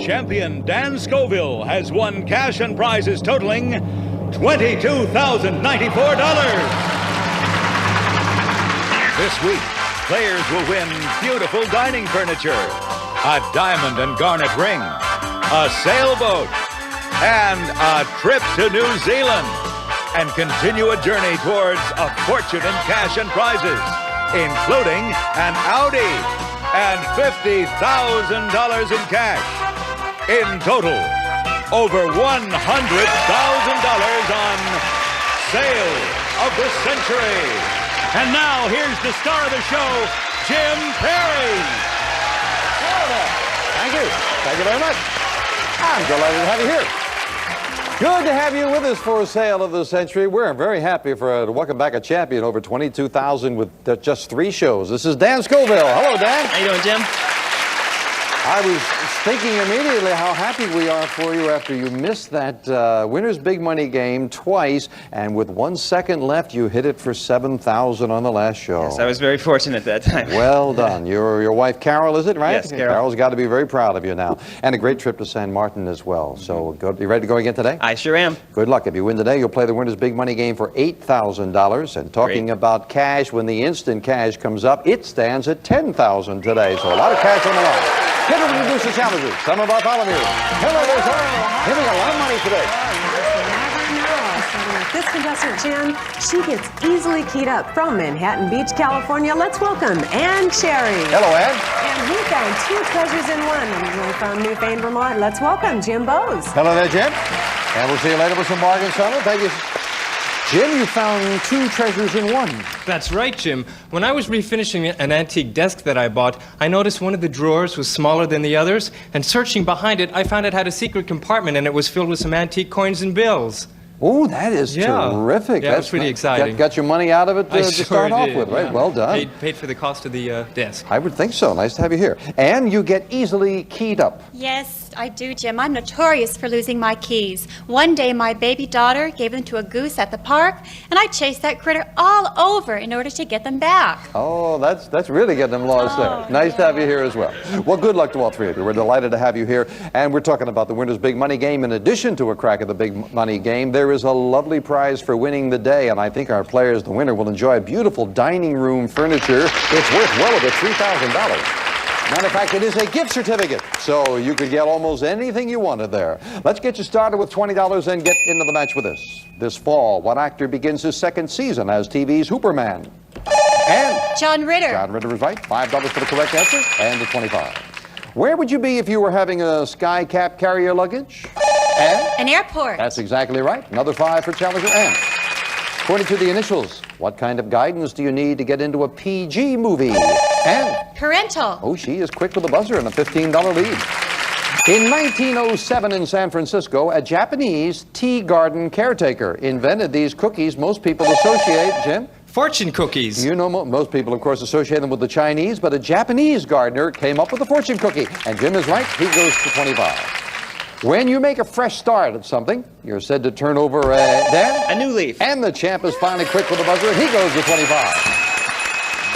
champion Dan Scoville has won cash and prizes totaling $22,094. This week, players will win beautiful dining furniture, a diamond and garnet ring, a sailboat, and a trip to New Zealand, and continue a journey towards a fortune in cash and prizes, including an Audi and $50,000 in cash. In total, over $100,000 on Sale of the Century. And now, here's the star of the show, Jim Perry. Thank you. Thank you very much. I'm delighted to have you here. Good to have you with us for Sale of the Century. We're very happy to welcome back a champion over 22,000 with just 3 shows. This is Dan Scoville. Hello, Dan. How you doing, Jim? I was thinking immediately how happy we are for you after you missed that winner's big money game twice, and with 1 second left, you hit it for $7,000 on the last show. Yes, I was very fortunate that time. Well done. Your wife Carol, is it, right? Yes, Carol. Carol's got to be very proud of you now. And a great trip to San Martin as well. So, good. You ready to go again today? I sure am. Good luck. If you win today, you'll play the winner's big money game for $8,000. And talking about cash, when the instant cash comes up, it stands at $10,000 today. So a lot of cash on the line. Here to introduce the challengers, Summer Bartholomew. Hello there, Summer. Giving a lot of money today. This contestant, Jen, she gets easily keyed up from Manhattan Beach, California. Let's welcome Ann Cherry. Hello, Ann. And we found 2 treasures in one. We're from Newfane, Vermont. Let's welcome Jim Bowes. Hello there, Jim. And we'll see you later with some bargains, Summer. Thank you. Jim, you found 2 treasures in one. That's right, Jim. When I was refinishing an antique desk that I bought, I noticed one of the drawers was smaller than the others, and searching behind it, I found it had a secret compartment, and it was filled with some antique coins and bills. Oh, that is terrific. Yeah, that's pretty exciting. Got your money out of it to start off with, right? Yeah. Well done. Paid for the cost of the desk. I would think so. Nice to have you here. And you get easily keyed up. Yes, I do, Jim. I'm notorious for losing my keys. One day, my baby daughter gave them to a goose at the park, and I chased that critter all over in order to get them back. Oh, that's really getting them lost there. Nice to have you here as well. Well, good luck to all 3 of you. We're delighted to have you here. And we're talking about the winner's big money game. In addition to a crack at the big money game, there is a lovely prize for winning the day. And I think our players, the winner, will enjoy beautiful dining room furniture. It's worth well over $3,000. Matter of fact, it is a gift certificate, so you could get almost anything you wanted there. Let's get you started with $20 and get into the match with us. This fall, what actor begins his 2nd season as TV's Hooperman? And John Ritter. John Ritter is right. $5 for the correct answer, and the 25. Where would you be if you were having a sky-cap carrier luggage? And An airport. that's exactly right. Another 5 for Challenger. And according to the initials, what kind of guidance do you need to get into a PG movie? And Parental. oh, she is quick with the buzzer and a $15 lead. In 1907 in San Francisco, a Japanese tea garden caretaker invented these cookies most people associate, Jim? Fortune cookies. You know, most people, of course, associate them with the Chinese, but a Japanese gardener came up with the fortune cookie. And Jim is right. He goes to 25. When you make a fresh start at something, you're said to turn over Dan? A new leaf. And the champ is finally quick with the buzzer, and he goes to 25.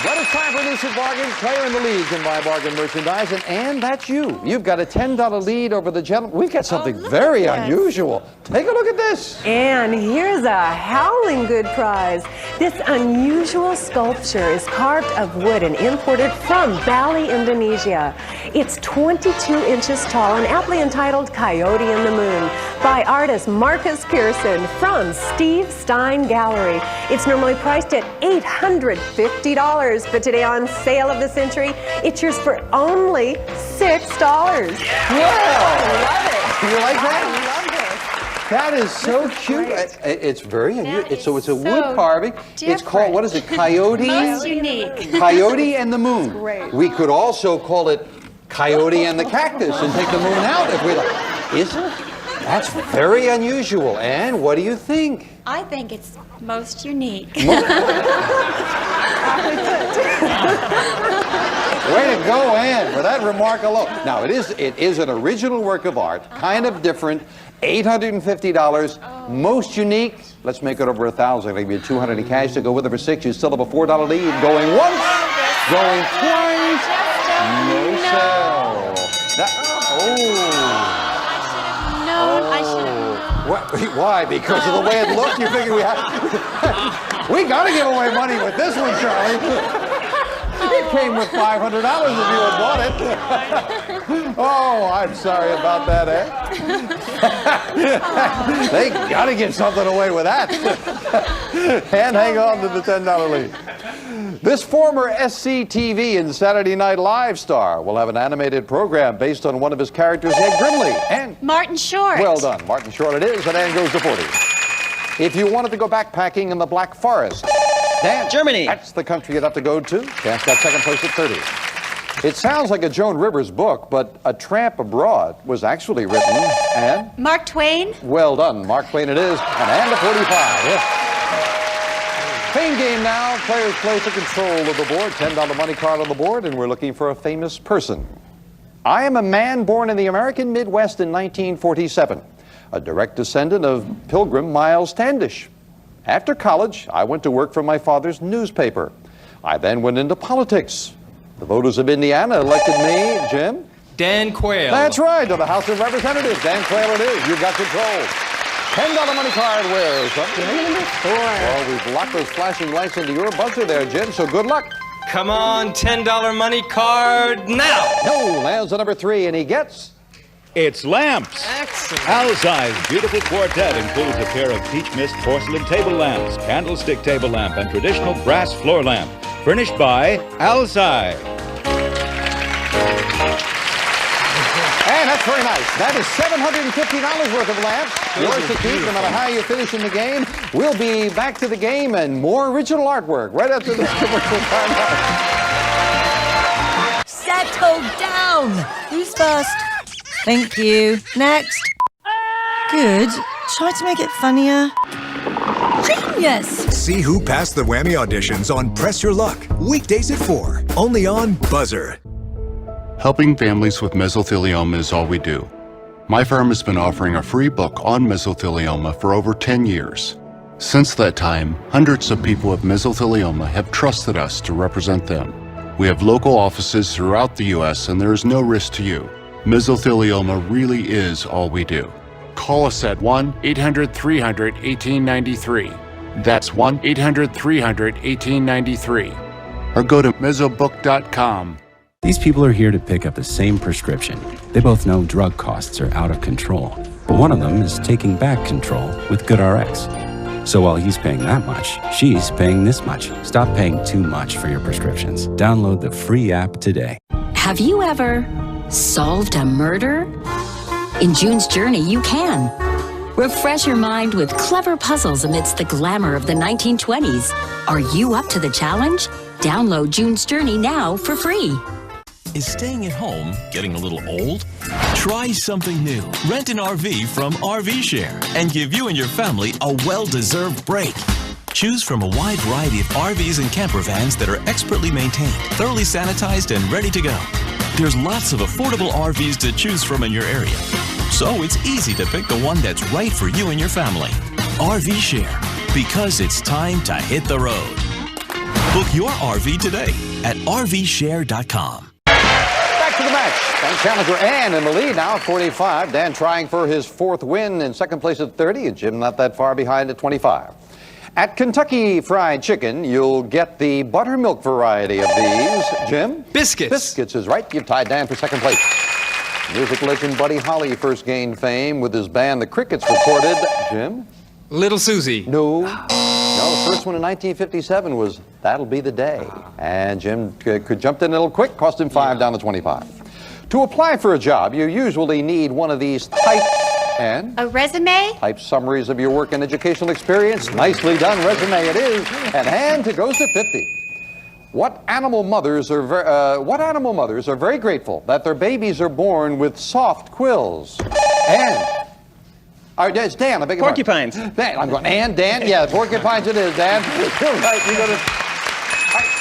But it's time for Lucid Bargains. Player in the lead can buy bargain merchandise, and that's you. You've got a $10 lead over the gentleman. We've got something very unusual. Take a look at this. And here's a howling good prize. This unusual sculpture is carved of wood and imported from Bali, Indonesia. It's 22 inches tall and aptly entitled Coyote in the Moon by artist Marcus Pearson from Steve Stein Gallery. It's normally priced at $850, but today on Sale of the Century, it's yours for only $6. Wow! Love it. You like that? I love this. That is so cute. great. It's very unusual. Is So it's a wood so carving. It's called, what is it, Coyote? Most unique. Coyote and the Moon. great. We could also call it Coyote and the Cactus and take the moon out if we like. Isn't? That's very unusual. And what do you think? I think it's most unique. Way to go, Ann, for that remark alone. Now, it is an original work of art, kind of different, $850, most unique. Let's make it over 1,000. I'll give you 200 in cash to go with it for 6. You still have a $4 lead. Going once, going twice, no sell. Oh. Why? Because of the way it looked? You figure we got to give away money with this one, Charlie. It came with $500 if you had bought it. Oh, I'm sorry about that, eh? They got to give something away with that. And hang on to the $10 lead. This former SCTV and Saturday Night Live star will have an animated program based on one of his characters, Ed Grimley. And Martin Short. well done. Martin Short it is, and Ann goes to 40. If you wanted to go backpacking in the Black Forest, Dan, Germany. That's the country you'd have to go to. Dan's got second place at 30. It sounds like a Joan Rivers book, but A Tramp Abroad was actually written, and Mark Twain. well done. Mark Twain it is, and Ann to 45. Yes. Fame game now. Players play for control of the board. $10 money card on the board, and we're looking for a famous person. I am a man born in the American Midwest in 1947, a direct descendant of Pilgrim Miles Standish. After college, I went to work for my father's newspaper. I then went into politics. The voters of Indiana elected me, Jim. Dan Quayle. That's right, to the House of Representatives. Dan Quayle it is. You've got control. $10 money card where something. Well, we've locked those flashing lights into your buzzer there, Jim, so good luck. Come on, $10 money card now. No, lands on number 3, and he gets... It's lamps. Excellent. Alzai's beautiful quartet includes a pair of peach mist porcelain table lamps, candlestick table lamp, and traditional brass floor lamp. Furnished by Alzai. And that's very nice. That is $750 worth of lamps. Yours to keep, no matter how you finish in the game. We'll be back to the game and more original artwork right after this commercial timeout. Settle down. Who's first? Thank you. Next. Good. Try to make it funnier. Genius! See who passed the Whammy auditions on Press Your Luck. Weekdays at 4. Only on Buzzer. Helping families with mesothelioma is all we do. My firm has been offering a free book on mesothelioma for over 10 years. Since that time, hundreds of people with mesothelioma have trusted us to represent them. We have local offices throughout the U.S. and there is no risk to you. Mesothelioma really is all we do. Call us at 1-800-300-1893. That's 1-800-300-1893. Or go to mesobook.com. These people are here to pick up the same prescription. They both know drug costs are out of control, but one of them is taking back control with GoodRx. So while he's paying that much, she's paying this much. Stop paying too much for your prescriptions. Download the free app today. Have you ever solved a murder? In June's Journey, you can. Refresh your mind with clever puzzles amidst the glamour of the 1920s. Are you up to the challenge? Download June's Journey now for free. Is staying at home getting a little old? Try something new. Rent an RV from RV Share and give you and your family a well-deserved break. Choose from a wide variety of RVs and camper vans that are expertly maintained, thoroughly sanitized, and ready to go. There's lots of affordable RVs to choose from in your area, so it's easy to pick the one that's right for you and your family. RV Share, because it's time to hit the road. Book your RV today at RVshare.com. Back to the match. And challenger Ann in the lead now at 45. Dan trying for his 4th win in second place at 30, and Jim not that far behind at 25. At Kentucky Fried Chicken, you'll get the buttermilk variety of these. Jim? Biscuits. Biscuits is right. You've tied Dan for second place. Music legend Buddy Holly first gained fame with his band The Crickets recorded. Jim? Little Susie. No. No, the first one in 1957 was That'll Be the Day. And Jim jumped in a little quick, cost him 5 down to 25. To apply for a job, you usually need one of these type a resume? Type summaries of your work and educational experience. Nicely done resume it is. And Ann goes to 50. What animal mothers are very grateful that their babies are born with soft quills? Ann. All right, it's Dan. I beg your pardon. Porcupines. Dan. I'm going, Ann, Dan? Yeah, porcupines it is, Dan. You're right.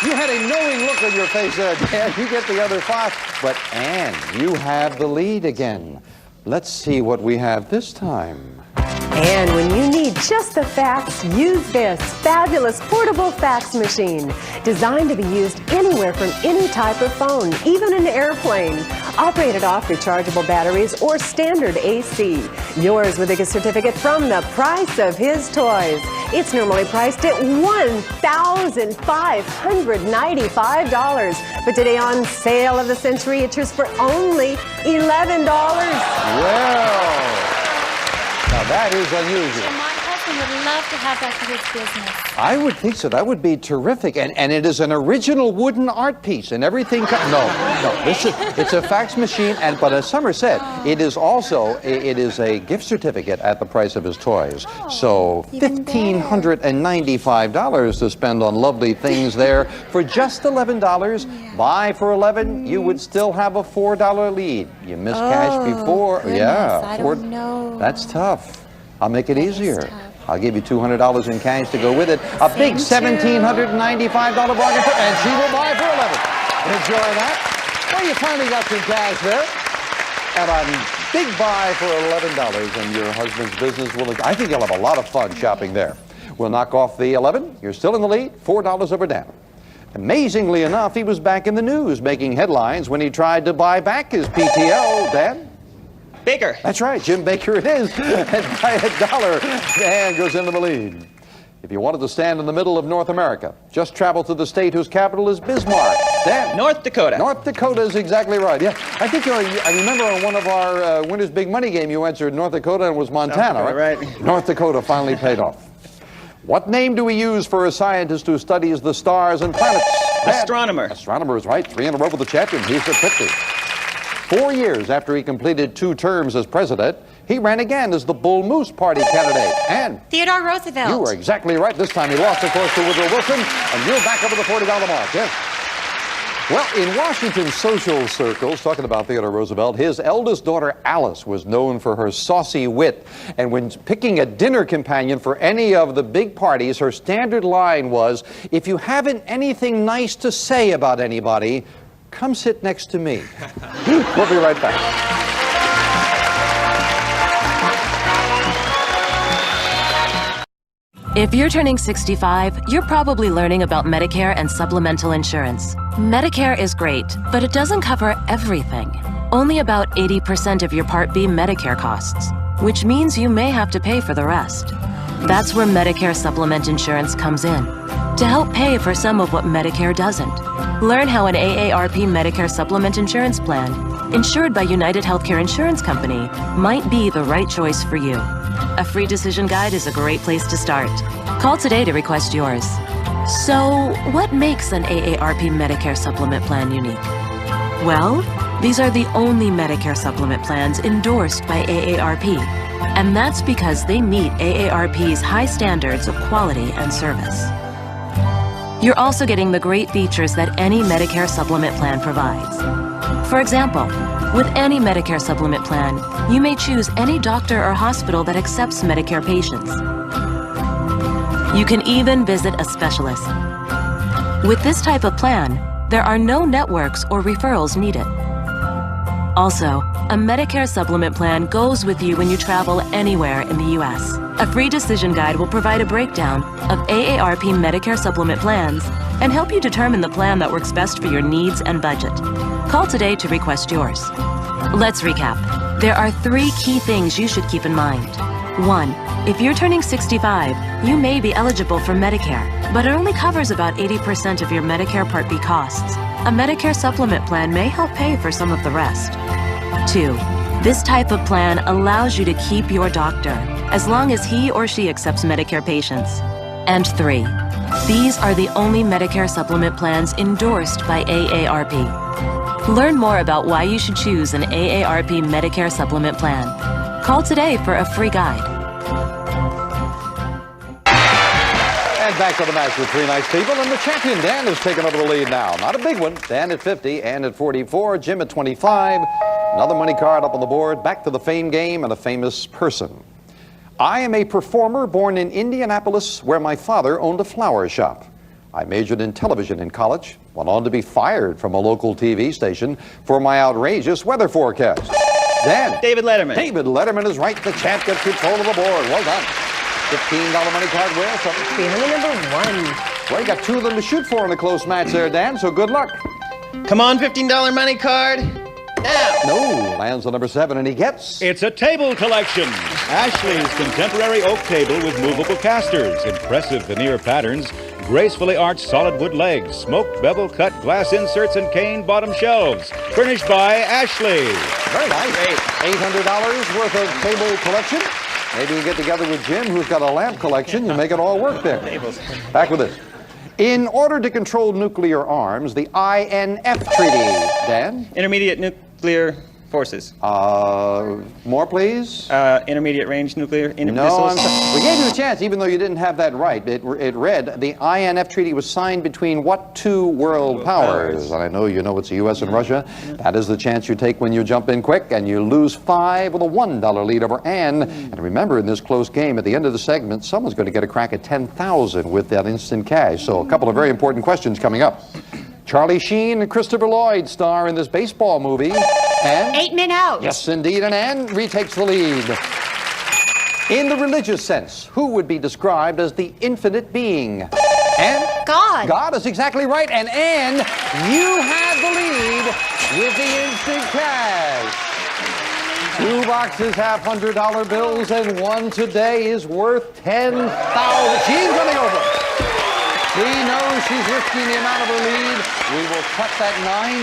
You had a knowing look on your face there, Dan. You get the other 5. But Ann, you have the lead again. Let's see what we have this time. And when you need just the facts, use this fabulous portable fax machine. Designed to be used anywhere from any type of phone, even an airplane. operated off rechargeable batteries, or standard AC. Yours with a gift certificate from the price of his toys. It's normally priced at $1,595. But today on Sale of the Century, it's yours for only $11. Well, now that is unusual. My husband would love to have that for his business. I would think so. That would be terrific. And it is an original wooden art piece, and everything. No. It's a fax machine. But as Summer said, it is also a gift certificate at the price of his toys. So $1,595 to spend on lovely things there for just $11. Buy for $11, you would still have a $4 lead. You missed cash before. Goodness, Yeah, I don't know. That's tough. I'll make it easier. I'll give you $200 in cash to go with it. A big $1,795 bargain, and she will buy for $11. Enjoy that. Well, you finally got some cash there. And a big buy for $11, and your husband's business will. I think you'll have a lot of fun shopping there. We'll knock off the 11. You're still in the lead, $4 over Dan. Amazingly enough, he was back in the news, making headlines when he tried to buy back his PTO. Dan? Baker. That's right, Jim Baker it is. And by $1, Dan goes into the lead. If you wanted to stand in the middle of North America, just travel to the state whose capital is Bismarck. Dan? North Dakota. North Dakota is exactly right. Yeah, I think I remember on one of our Winner's Big Money game, you answered North Dakota and it was Montana, right? North Dakota finally paid off. What name do we use for a scientist who studies the stars and planets? Astronomer. Astronomer is right. 3 in a row with the champion. He's at 50. 4 years after he completed 2 terms as president, he ran again as the Bull Moose Party candidate. And Theodore Roosevelt. you were exactly right. This time he lost, of course, to Woodrow Wilson, and you're back over the $40 mark. Yes. Well, in Washington social circles, talking about Theodore Roosevelt, his eldest daughter Alice was known for her saucy wit. And when picking a dinner companion for any of the big parties, her standard line was, if you haven't anything nice to say about anybody, come sit next to me. We'll be right back. If you're turning 65, you're probably learning about Medicare and supplemental insurance. Medicare is great, but it doesn't cover everything. Only about 80% of your Part B Medicare costs, which means you may have to pay for the rest. That's where Medicare Supplement Insurance comes in, to help pay for some of what Medicare doesn't. Learn how an AARP Medicare Supplement Insurance plan, insured by United Healthcare Insurance Company, might be the right choice for you. A free decision guide is a great place to start. Call today to request yours. So, what makes an AARP Medicare Supplement plan unique? Well, these are the only Medicare supplement plans endorsed by AARP. And that's because they meet AARP's high standards of quality and service. You're also getting the great features that any Medicare supplement plan provides. For example, with any Medicare supplement plan, you may choose any doctor or hospital that accepts Medicare patients. You can even visit a specialist. With this type of plan, there are no networks or referrals needed. Also, a Medicare supplement plan goes with you when you travel anywhere in the U.S. A free decision guide will provide a breakdown of AARP Medicare supplement plans and help you determine the plan that works best for your needs and budget. Call today to request yours. Let's recap. There are 3 key things you should keep in mind. 1. If you're turning 65, you may be eligible for Medicare, but it only covers about 80% of your Medicare Part B costs. A Medicare supplement plan may help pay for some of the rest. 2. This type of plan allows you to keep your doctor as long as he or she accepts Medicare patients. And 3. These are the only Medicare supplement plans endorsed by AARP. Learn more about why you should choose an AARP Medicare supplement plan. Call today for a free guide. And back to the match with 3 nice people, and the champion, Dan, has taken over the lead now. Not a big one. Dan at 50, Ann at 44, Jim at 25. Another money card up on the board. Back to the fame game and a famous person. I am a performer born in Indianapolis, where my father owned a flower shop. I majored in television in college, went on to be fired from a local TV station for my outrageous weather forecast. Dan. David Letterman. David Letterman is right. The champ gets control of the board. Well done. $15 money card wheel. So Behind number 1. well, you got 2 of them to shoot for in a close match there, Dan, so good luck. Come on, $15 money card. No, lands on number 7, and he gets... It's a table collection. Ashley's contemporary oak table with movable casters, impressive veneer patterns, gracefully arched solid wood legs, smoked bevel cut glass inserts, and cane bottom shelves. Furnished by Ashley. Very nice. $800 worth of table collection. Maybe you get together with Jim, who's got a lamp collection. You make it all work there. Back with this. In order to control nuclear arms, the INF Treaty. Dan? Intermediate nuclear forces. More, please? Intermediate range nuclear No, missiles. we gave you a chance, even though you didn't have that right. It read, the INF Treaty was signed between what two world powers? And I know you know it's the U.S. and Russia. That is the chance you take when you jump in quick, and you lose 5 with a $1 lead over Ann. And remember, in this close game, at the end of the segment, someone's going to get a crack at $10,000 with that instant cash. So a couple of very important questions coming up. Charlie Sheen and Christopher Lloyd star in this baseball movie. And 8 Men Out. yes, indeed, and Ann retakes the lead. In the religious sense, who would be described as the infinite being? Ann? God. God is exactly right. And Ann, you have the lead with the instant cash. 2 boxes, $100 bills, and one today is worth $10,000. She's running over. She knows she's risking the amount of her lead. We will cut that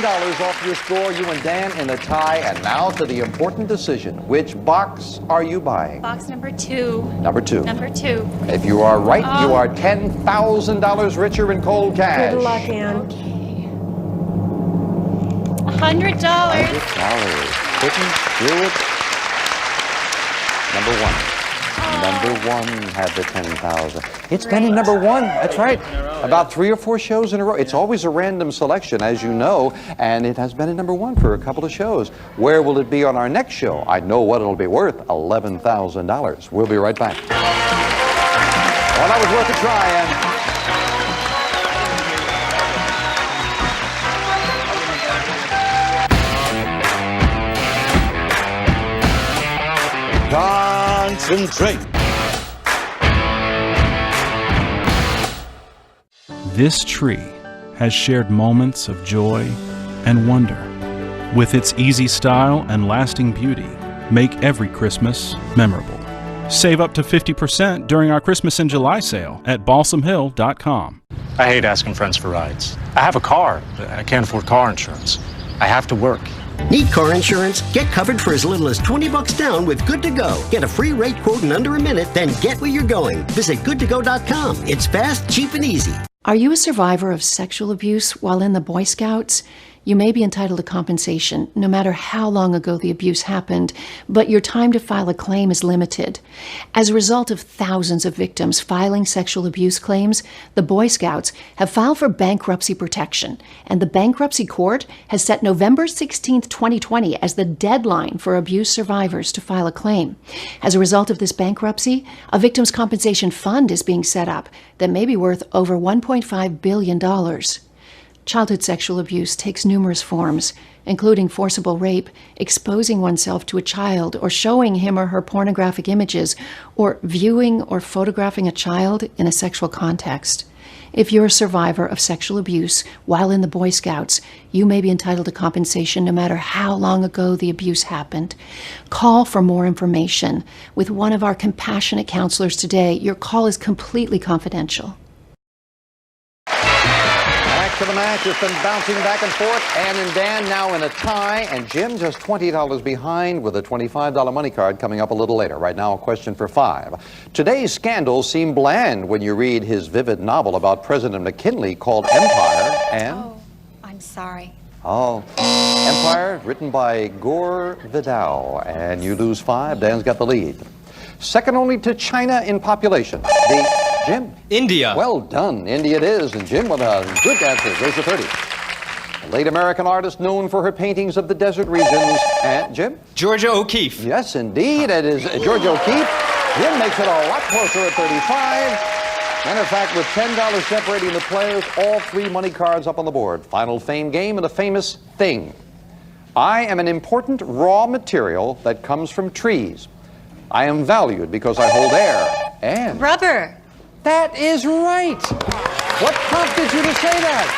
$9 off your score, you and Dan, in a tie. And now to the important decision. Which box are you buying? Box number 2. Number 2. Number 2. If you are right, you are $10,000 richer in cold cash. Good luck, Ann. Okay. $100. Couldn't do it. Number 1. Number 1 had the 10,000. It's been in number 1. That's right. About 3 or 4 shows in a row. It's always a random selection, as you know, and it has been in number 1 for a couple of shows. Where will it be on our next show? I know what it'll be worth. $11,000. We'll be right back. Well, that was worth a try, Ann. Concentrate. This tree has shared moments of joy and wonder. With its easy style and lasting beauty, make every Christmas memorable. Save up to 50% during our Christmas in July sale at balsamhill.com. I hate asking friends for rides. I have a car, but I can't afford car insurance. I have to work. Need car insurance? Get covered for as little as $20 down with Good to Go. Get a free rate quote in under a minute, then get where you're going. Visit goodtogo.com. It's fast, cheap, and easy. Are you a survivor of sexual abuse while in the Boy Scouts? You may be entitled to compensation, no matter how long ago the abuse happened, but your time to file a claim is limited. As a result of thousands of victims filing sexual abuse claims, the Boy Scouts have filed for bankruptcy protection, and the bankruptcy court has set November 16, 2020 as the deadline for abuse survivors to file a claim. As a result of this bankruptcy, a victims' compensation fund is being set up that may be worth over $1.5 billion. Childhood sexual abuse takes numerous forms, including forcible rape, exposing oneself to a child, or showing him or her pornographic images, or viewing or photographing a child in a sexual context. If you're a survivor of sexual abuse while in the Boy Scouts, you may be entitled to compensation no matter how long ago the abuse happened. Call for more information. With one of our compassionate counselors today, your call is completely confidential. To the match, it's been bouncing back and forth. Ann and Dan now in a tie, and Jim just $20 behind with a $25 money card coming up a little later. Right now, a question for 5. Today's scandals seem bland when you read his vivid novel about President McKinley called Empire. And Oh, I'm sorry. Empire, written by Gore Vidal, and you lose 5. Dan's got the lead. Second only to China in population. Jim? India. Well done. India it is. And Jim with a good answer. Goes to 30. A late American artist known for her paintings of the desert regions. And Jim? Georgia O'Keeffe. Yes, indeed. It is Georgia O'Keeffe. Jim makes it a lot closer at 35. And in fact, with $10 separating the players, all 3 money cards up on the board. Final fame game and a famous thing. I am an important raw material that comes from trees. I am valued because I hold air and... Rubber. That is right. What prompted you to say that?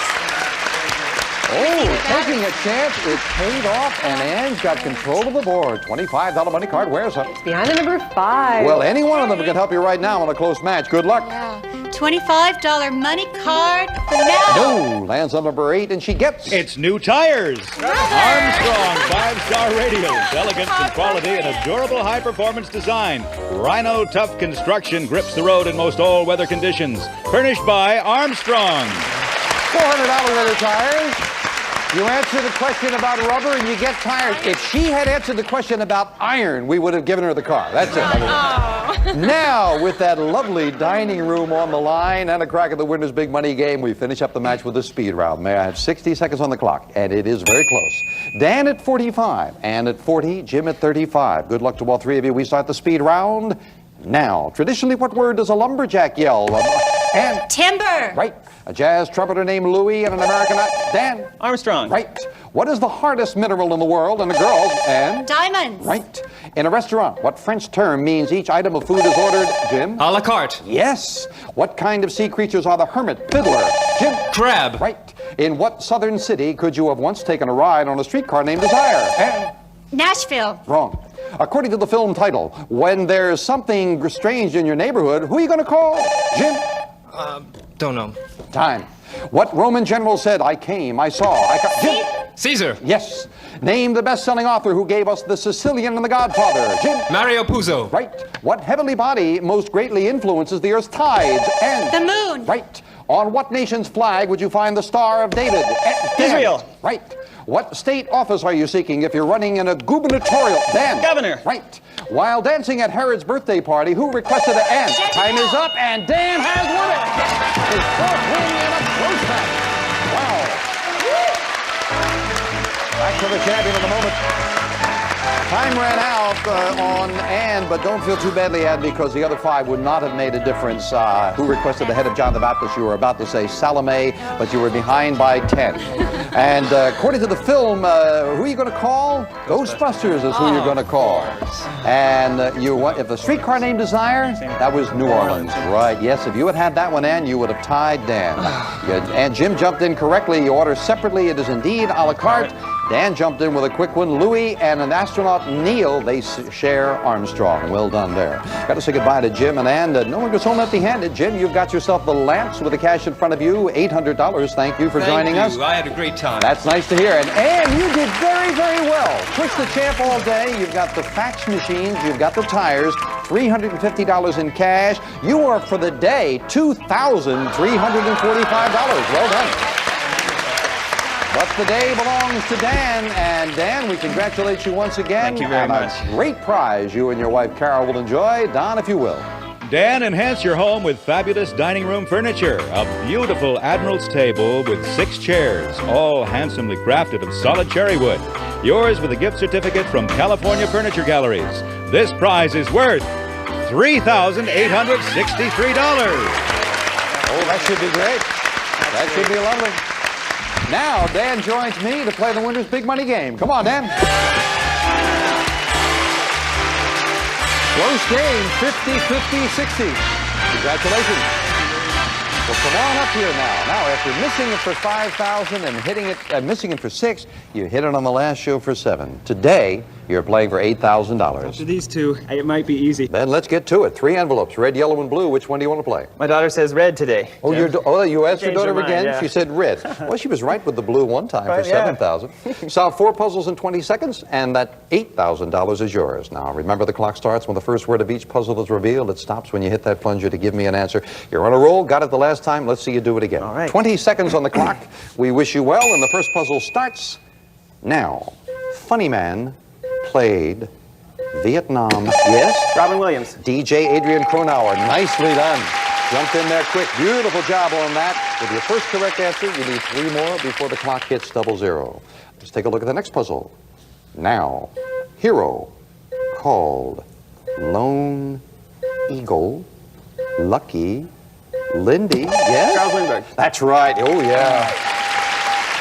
Taking a chance, it paid off, and Ann's got control of the board. $25 money card, where's up? Behind the number 5. Well, any one of them can help you right now in a close match. Good luck. Yeah. $25 money card for now. No, lands on number 8, and she gets... It's new tires. Armstrong 5-star radials, elegance and quality and a durable high-performance design. Rhino tough construction grips the road in most all-weather conditions. Furnished by Armstrong. $400 rubber tires. You answer the question about rubber and you get tires. If she had answered the question about iron, we would have given her the car. That's it. Now, with that lovely dining room on the line and a crack at the winner's big money game, we finish up the match with a speed round. May I have 60 seconds on the clock? And it is very close. Dan at 45, Ann at 40, Jim at 35. Good luck to all three of you. We start the speed round now. Traditionally, what word does a lumberjack yell? And timber. Right. A jazz trumpeter named Louis and an American... Dan. Armstrong. Right. What is the hardest mineral in the world? And the girls, and... Diamonds. Right. In a restaurant, what French term means each item of food is ordered? Jim. A la carte. Yes. What kind of sea creatures are the hermit, fiddler? Jim. Crab. Right. In what southern city could you have once taken a ride on a streetcar named Desire? And... Nashville. Wrong. According to the film title, when there's something strange in your neighborhood, who are you going to call? Jim? Don't know. Time. What Roman general said, I came, I saw, Jim? Caesar. Yes. Name the best-selling author who gave us The Sicilian and The Godfather. Jim? Mario Puzo. Right. What heavenly body most greatly influences the Earth's tides? And... The moon. Right. On what nation's flag would you find the Star of David? Israel. Right. What state office are you seeking if you're running in a gubernatorial? Dan. Governor. Right. While dancing at Herod's birthday party, who requested an ant? Time is up, and Dan has won it. His fourth win in a close match. Wow. Back to the champion in a moment. Time ran out on Ann, but don't feel too badly, Ann, because the other 5 would not have made a difference. Who requested the head of John the Baptist? You were about to say Salome, but you were behind by 10. And according to the film, who are you going to call? Ghostbusters is who you're going to call. And if the streetcar named Desire, that was New Orleans. Right, yes. If you had had that one, Ann, you would have tied Dan. And Jim jumped in correctly. You order separately. It is indeed a la carte. Dan jumped in with a quick one. Louis and an astronaut, Neil, they share Armstrong. Well done there. Got to say goodbye to Jim and Ann. No one goes home empty-handed. Jim, you've got yourself the lamps with the cash in front of you. $800. Thank you for joining us. I had a great time. That's nice to hear. And Ann, you did very, very well. Push the champ all day. You've got the fax machines. You've got the tires. $350 in cash. You are, for the day, $2,345. Well done. But the day belongs to Dan, and Dan, we congratulate you once again. Thank you very much. A great prize you and your wife Carol will enjoy. Don, if you will. Dan, enhance your home with fabulous dining room furniture. A beautiful Admiral's table with 6 chairs, all handsomely crafted of solid cherry wood. Yours with a gift certificate from California Furniture Galleries. This prize is worth $3,863. Oh, that should be great. That should be lovely. Now, Dan joins me to play the winner's big money game. Come on, Dan. Close game, 50-50-60. Congratulations. Well, come on up here now. Now, after missing it for $5,000 and hitting it, missing it for $6,000, you hit it on the last show for $7,000. Today, you're playing for $8,000. After these 2, it might be easy. Then let's get to it. 3 envelopes, red, yellow, and blue. Which one do you want to play? My daughter says red today. Oh, you asked your Changed her daughter mind, again? yeah. She said red. Well, she was right with the blue one time for $7,000. Solve 4 puzzles in 20 seconds, and that $8,000 is yours. Now, remember, the clock starts when the first word of each puzzle is revealed. It stops when you hit that plunger to give me an answer. You're on a roll. Got it the last time. Let's see you do it again. All right. 20 seconds on the clock. We wish you well, and the first puzzle starts now. Funny Man played Vietnam. Yes? Robin Williams. DJ Adrian Cronauer. Nicely done. Jumped in there quick. Beautiful job on that. With your first correct answer, you need 3 more before the clock hits 00. Let's take a look at the next puzzle. Now, hero called Lone Eagle, Lucky, Lindy. Yes? Charles Lindbergh. That's right. Oh, yeah.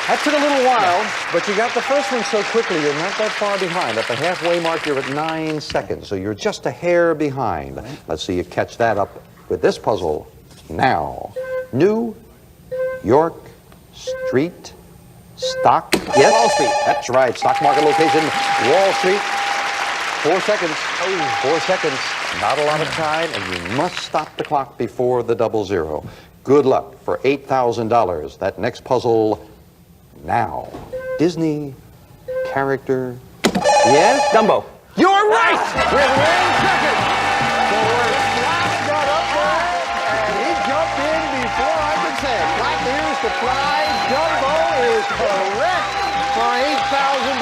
That took a little while, but you got the first one so quickly, you're not that far behind. At the halfway mark, you're at 9 seconds, so you're just a hair behind. Let's see you catch that up with this puzzle now. New York Street Stock, yes. Wall Street. That's right. Stock market location, Wall Street. 4 seconds. 4 seconds. Not a lot of time, and you must stop the clock before the 00. Good luck for $8,000. That next puzzle now. Disney character. Yes? Dumbo. You're right! With Wayne second. The word flap got up there, and he jumped in before I could say it. Right here's the prize. Dumbo is correct for $8,000.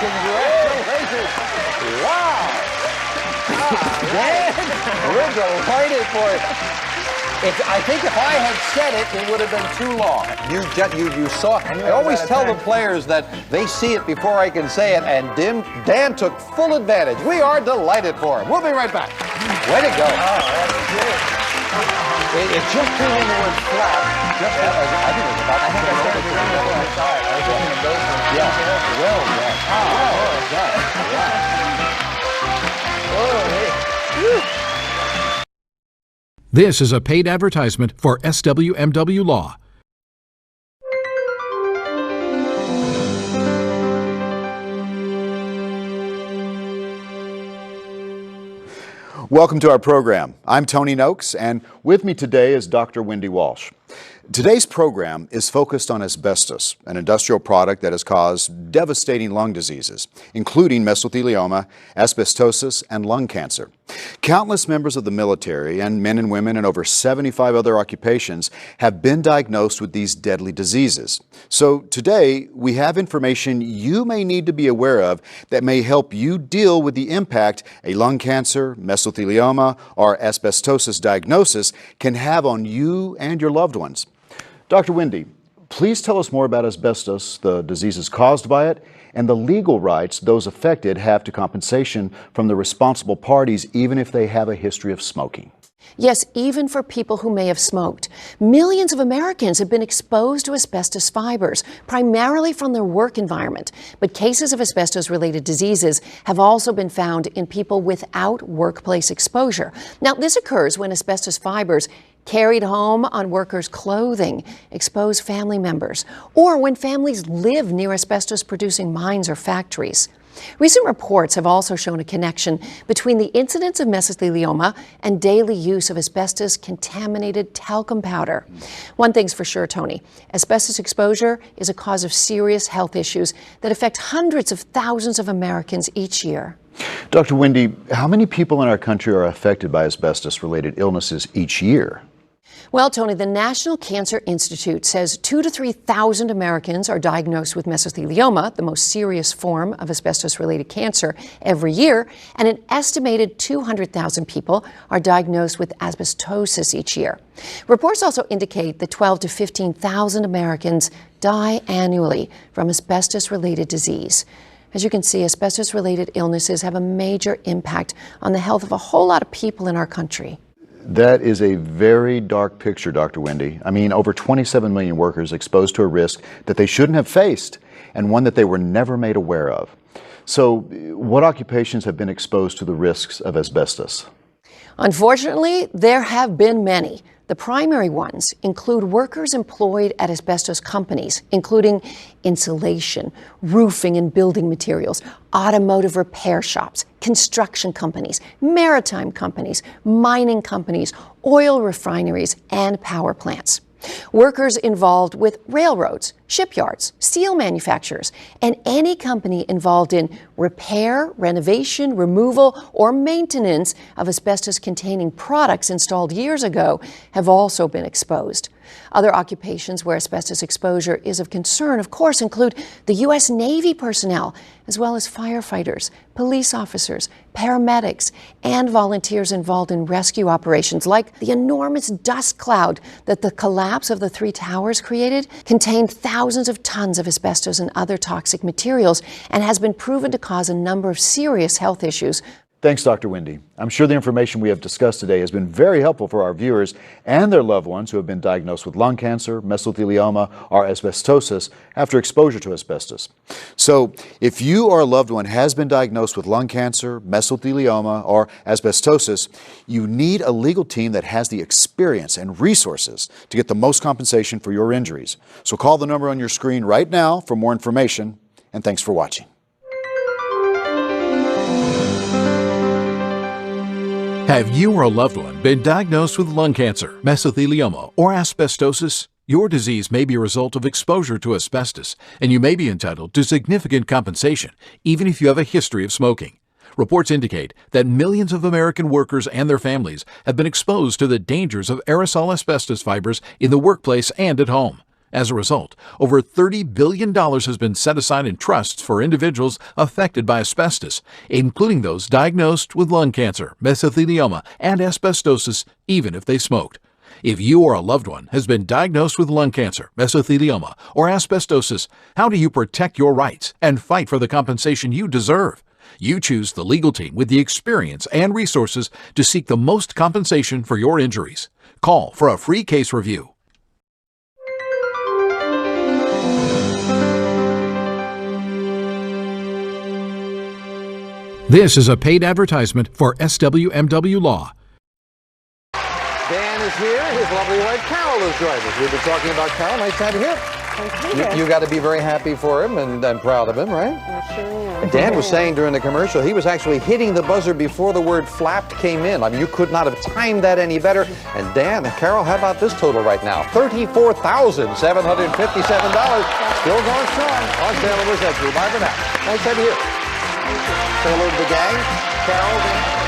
Congratulations. Wow. Dan, we're delighted for it. I think if I had said it, it would have been too long. You saw it. I always tell the players that they see it before I can say it, and Dan took full advantage. We are delighted for him. We'll be right back. Way to go. It just threw in the word flap. Just I think it was about. I think I said it. Yeah. Well done. Well done. Yeah. This is a paid advertisement for SWMW Law. Welcome to our program. I'm Tony Noakes, and with me today is Dr. Wendy Walsh. Today's program is focused on asbestos, an industrial product that has caused devastating lung diseases, including mesothelioma, asbestosis, and lung cancer. Countless members of the military and men and women in over 75 other occupations have been diagnosed with these deadly diseases. So today, we have information you may need to be aware of that may help you deal with the impact a lung cancer, mesothelioma, or asbestosis diagnosis can have on you and your loved ones. Dr. Wendy, please tell us more about asbestos, the diseases caused by it, and the legal rights those affected have to compensation from the responsible parties, even if they have a history of smoking. Yes, even for people who may have smoked. Millions of Americans have been exposed to asbestos fibers, primarily from their work environment. But cases of asbestos-related diseases have also been found in people without workplace exposure. Now, this occurs when asbestos fibers carried home on workers' clothing, expose family members, or when families live near asbestos-producing mines or factories. Recent reports have also shown a connection between the incidence of mesothelioma and daily use of asbestos-contaminated talcum powder. One thing's for sure, Tony, asbestos exposure is a cause of serious health issues that affect hundreds of thousands of Americans each year. Dr. Wendy, how many people in our country are affected by asbestos-related illnesses each year? Well, Tony, the National Cancer Institute says 2,000 to 3,000 Americans are diagnosed with mesothelioma, the most serious form of asbestos-related cancer, every year, and an estimated 200,000 people are diagnosed with asbestosis each year. Reports also indicate that 12,000 to 15,000 Americans die annually from asbestos-related disease. As you can see, asbestos-related illnesses have a major impact on the health of a whole lot of people in our country. That is a very dark picture, Dr. Wendy. I mean, over 27 million workers exposed to a risk that they shouldn't have faced and one that they were never made aware of. So, what occupations have been exposed to the risks of asbestos? Unfortunately, there have been many. The primary ones include workers employed at asbestos companies, including insulation, roofing and building materials, automotive repair shops, construction companies, maritime companies, mining companies, oil refineries, and power plants. Workers involved with railroads, shipyards, steel manufacturers, and any company involved in repair, renovation, removal, or maintenance of asbestos-containing products installed years ago have also been exposed. Other occupations where asbestos exposure is of concern, of course, include the U.S. Navy personnel, as well as firefighters, police officers, paramedics, and volunteers involved in rescue operations, like the enormous dust cloud that the collapse of the three towers created contained thousands of tons of asbestos and other toxic materials and has been proven to cause a number of serious health issues. Thanks, Dr. Wendy. I'm sure the information we have discussed today has been very helpful for our viewers and their loved ones who have been diagnosed with lung cancer, mesothelioma, or asbestosis after exposure to asbestos. So, if you or a loved one has been diagnosed with lung cancer, mesothelioma, or asbestosis, you need a legal team that has the experience and resources to get the most compensation for your injuries. So call the number on your screen right now for more information, and thanks for watching. Have you or a loved one been diagnosed with lung cancer, mesothelioma, or asbestosis? Your disease may be a result of exposure to asbestos, and you may be entitled to significant compensation, even if you have a history of smoking. Reports indicate that millions of American workers and their families have been exposed to the dangers of aerosol asbestos fibers in the workplace and at home. As a result, over $30 billion has been set aside in trusts for individuals affected by asbestos, including those diagnosed with lung cancer, mesothelioma, and asbestosis, even if they smoked. If you or a loved one has been diagnosed with lung cancer, mesothelioma, or asbestosis, how do you protect your rights and fight for the compensation you deserve? You choose the legal team with the experience and resources to seek the most compensation for your injuries. Call for a free case review. This is a paid advertisement for SWMW Law. Dan is here. His lovely wife Carol is joining us. We've been talking about Carol. Nice to have you here. You got to be very happy for him and proud of him, right? I sure am. And Dan was saying during the commercial, he was actually hitting the buzzer before the word flapped came in. I mean, you could not have timed that any better. And Dan and Carol, how about this total right now? $34,757. Still going strong on sale of the century. Bye for now. Nice to have you here. Say hello to the gang. Carol.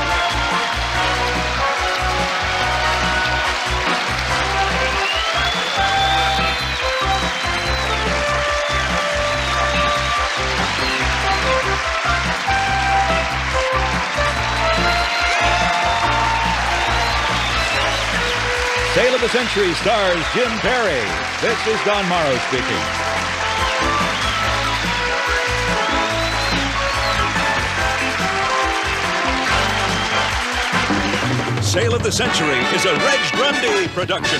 Sale of the Century stars Jim Perry. This is Don Morrow speaking. Sale of the Century is a Reg Grundy production.